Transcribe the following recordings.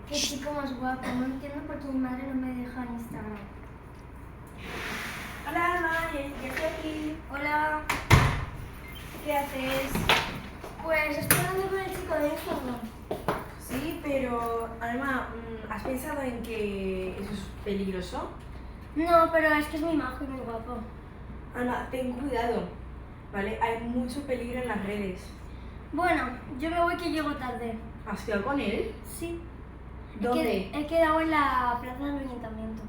Qué chico más guapo. No entiendo por qué mi madre no me deja en Instagram. Hola, Alma, ya estoy aquí. Hola. ¿Qué haces? Pues estoy hablando con el chico de Instagram. Sí, pero Alma, ¿has pensado en que eso es peligroso? No, pero es que es muy majo y muy guapo. Alma, ten cuidado, ¿vale? Hay mucho peligro en las redes. Bueno, yo me voy que llego tarde. ¿Has quedado con él? Sí. ¿Dónde? He quedado en la plaza del ayuntamiento.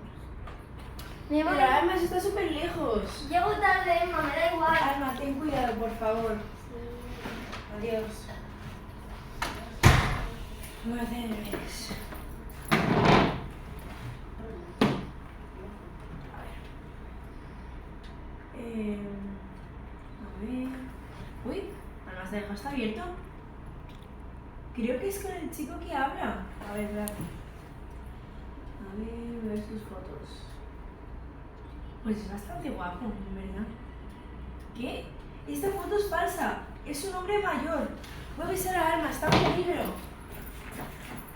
Me voy. Pero Alma, eso está súper lejos. Llego tarde, Emma, me da igual. Alma, ten cuidado, por favor. Adiós. Voy a hacer deberes. A ver. Uy, Alma, ¿se deja está abierto? Creo que es con el chico que habla. A ver, espérate. A ver sus fotos. Pues es bastante guapo, en verdad. ¿Qué? Esta foto es falsa. Es un hombre mayor. Voy a avisar a Alma, está en peligro.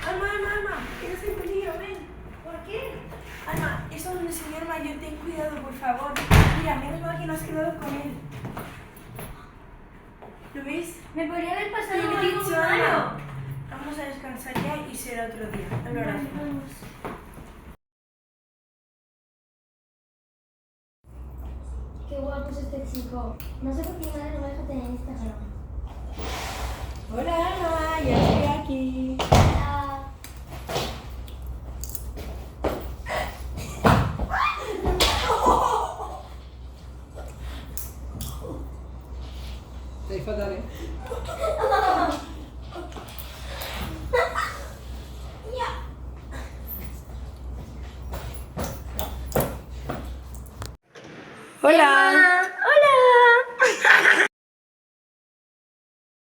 Alma, estás en peligro, ven. ¿Por qué? Alma, es un señor mayor, ten cuidado, por favor. Mira, menos mal que no has quedado con él. ¿Lo ves? Me podría haber Te pasado lo he algo dicho, malo. Alma. Vamos a descansar ya y será otro día. Un abrazo. Vamos. Qué guapo es este chico. No sé por qué mi madre no me deja tener Instagram. Hola, Alma, ya estoy aquí. Hola. Estáis fatal, ¿eh? Hola.